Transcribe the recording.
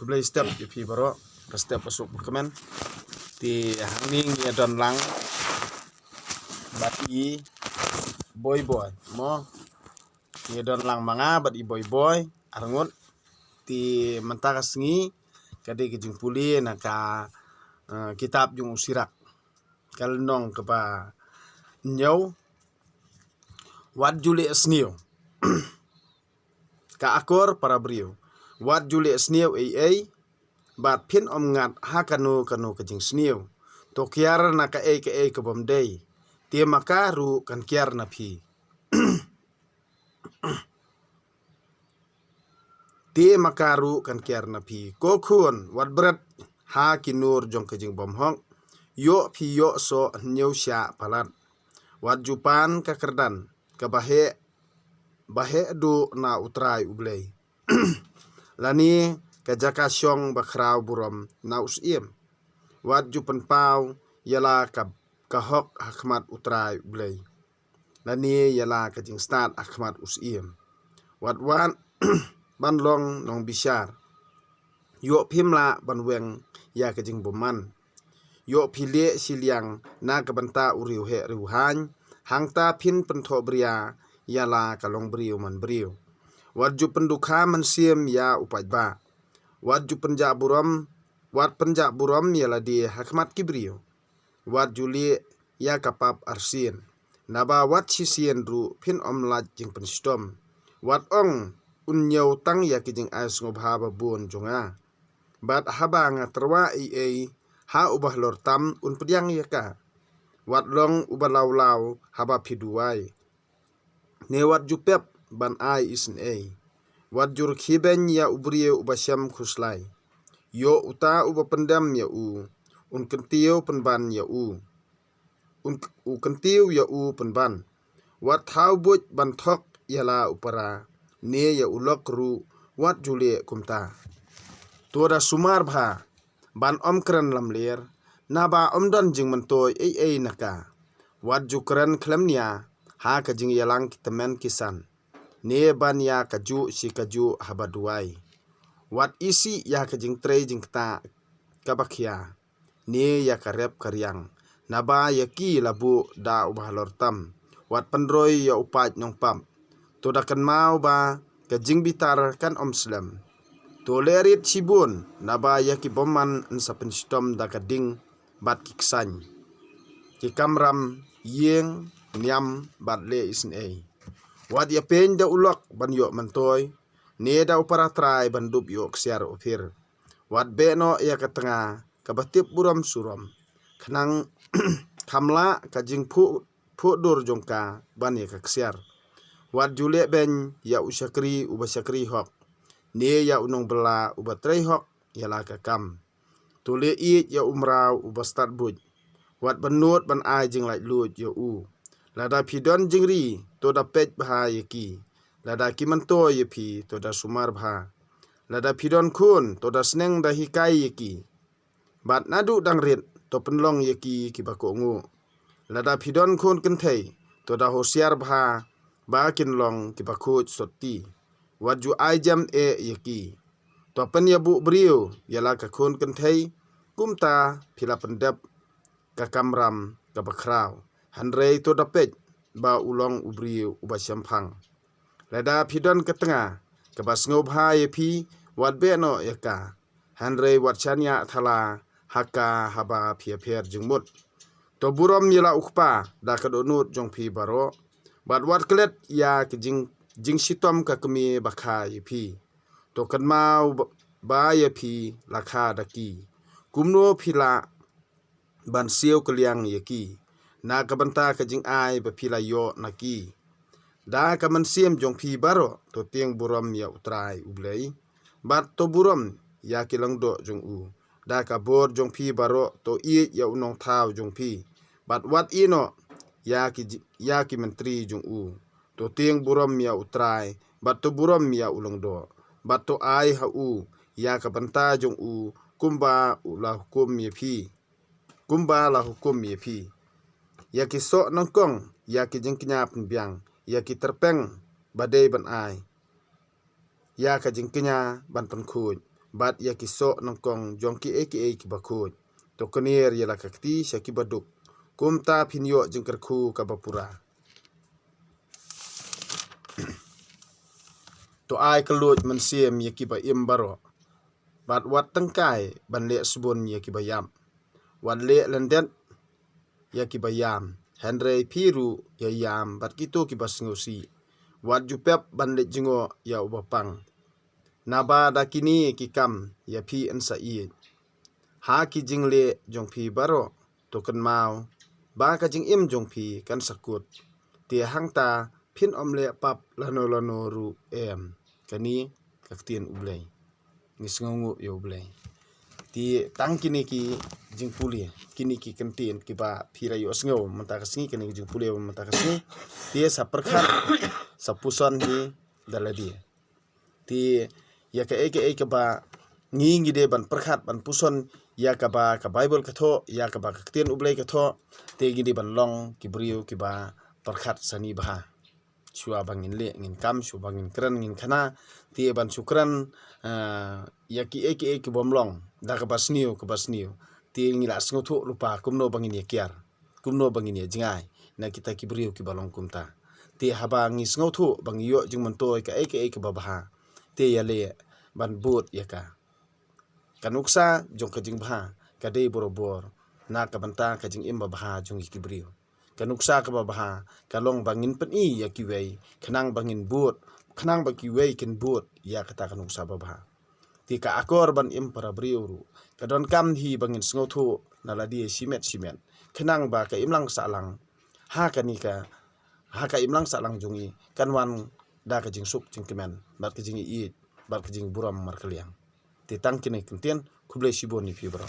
kublai step pi baro step masuk berkemen ti hangning ya don lang bat i boy mo ya don lang manga bat i boy arangut ti mentakas ngi kade kijing puli na ka kitab jung usirak kalnong kepa nyau wat juli esniu ka akor para brio wat juli esniu ai bat pin ngat hakanu kajing sniu to kiar na ka ke bomdei tie makaru kan kiar na phi tie makaru kan kiar na phi ko khun wat bret ha kinur jong kajing bom hong yo phi yo so nyau sya palat wat jupan ka kerdan ka bahe du na utrai ublei lani ka jaka syong bakrau burom na usiem wat jupan pau yala ka hok hakmat utrai ublei lani yala ka jing start hakmat usiem wat banlong nong bisyar yo phimla banweng ya ka jing boman yo phile siliang na ka banta uriu he riuhan hangta phin pentho bria yala kalong brio man brio wat ju pendukha man siem ya upai ba wat ju penja buram yala di hakmat kibrio wat juli ya kapap arsin naba wat sisien ru phin omlat jing penstom wat ong unyau tang ya kijing as ngobha babun jonga bat habang terwa ha ubah lor tam un pediang yaka wat long ubalau haba piduai ne wat jupep ban ai isn wat jur khiben ya ubrie ubasyam khuslai yo uta uba pendam ya un kentiu penban ya un kentiu ya penban wat thau buj ban thok yala upara ne ya ulok ru wat jule kumta toda sumar bha ban omkran lamler naba omdon jing mentoy naka wat jukran klemnia ha ka jing yalang kitamen kisan ne ban ya kaju si kaju habaduai wat isi ya ka jing tre jing ta kabakhia ne ya karep karyang naba ya ki labu da ubahlor tam wat pendroy ya upat nong pam toda kan mau ba ka jing bitar kan omslam tolerit sibun naba ya ki boman nsa penstom da kading bat kiksan ki kamram yeng nyam bat le isn wat ya pen da ulok ban yo mantoy ne da upara trai ban dub yo ksiar ofir wat beno ya katanga kabatip buram suram khnang khamla kajing phu dur jongka ban ya ksiar wat jule ben ya usakri ubasakri hok ne ya unong bela ubatrei hok yala ka kam tule i ya umrau ubastat buj wat benut ban ai jing lai lut yo lada pidon jingri to da pej bha yaki lada kimanto yepi to da sumar bha lada pidon kun to da sneng da hikai yaki bat nadu dangrit to penlong yaki kibako ngu lada pidon kun kenthei to da hosiar bha ba kinlong kibako soti waju ajam yaki to pen yabu brio yala ka kun kenthei kumta phila pendap ka kamram ka bakrau hanrei to da pej ba ulong ubrio ubasyam phang lada pidon ketengah ka basngau bha yepi wat beno yaka hanrei wat chanya thala haka haba phiapher jingmut to burom yala ukpa da kadonut jong phi baro bat wat klet ya kijing sitom ka kemi bakha yepi to kan mau ba yepi lakha daki kumno phila ban siu kaliang yaki na kabanta kajing ai ba phila yo naki da ka man siem jong phi baro to tieng buram ya utrai ublei bat to buram ya kilang do jong da ka bor jong phi baro to ya unong thau jong phi bat wat ino ya ki menteri jong to tieng buram ya utrai bat to buram ya ulong do bat to ai ha ya ka banta jong kumba la hukum ye phi ya ki so nongkong ya ki jingknya penbiang ya ki terpeng badai ban ai ya ka jingknya ban penkhuj bat ya kiso nangkong jong ki ki bakut to kenir ya lakakti syaki baduk kumta pinyo jeng kerku kabapura to ai kelut mensiem ya ki ba imbaro bat wat tengkai ban le subun ya ki bayam wat le lendet ya ki bayam Henry piru ya yam bat kito ki basngosi wat jupep ban le jingo ya ubapang naba dakini ki kam ya pi ansa i ha ki jingle jong pi baro token mau ba ka jing im jong pi kan sakut ti hangta phin omle pap lano ru kani kaktien ublay ngisngongu yo ublay ti tang kini ki jing puli kini ki kentin ki ba phira yo sngo manta kasni kini jing puli manta kasni ti sa perkhat sa puson hi daladi ti ya ka eke ba ngi de ban perkhat ban puson ya ka ba ka bible ka tho ya ka ba kaktien ublay ka tho te gi de ban long ki brio ki ba perkhat sani bah shua bangin le ngin kam shu bangin kran ngin khana ti ban sukran ya ki eke bomlong da ka basniu ti ngila sngo thu lupa kumno bangin ya kiar kumno bangin ya jingai na kita ki brio ki balong kumta ti haba ngi sngo thu bang yo jing mentoi ka eke babaha te ya le ban but ya ka kanuksa jong ka jing bah ka dei borobor na ka banta ka jing imba bah jong ki brio kanuksa ka babaha kalong bangin pen i ya ki wei khnang bangin but khnang ba ki wei kin but ya kata kanuksa babaha ti ka akor ban im para brio ru ka don kam hi bangin sngo thu na la di simet khnang ba ka imlang salang ha ka ni ka ha ka imlang salang jongi kanwan da ka jing sup jing kemen bat ka jing i bat ka jing buram mar kaliang ti tang kini kentien kublai sibon ni fi bro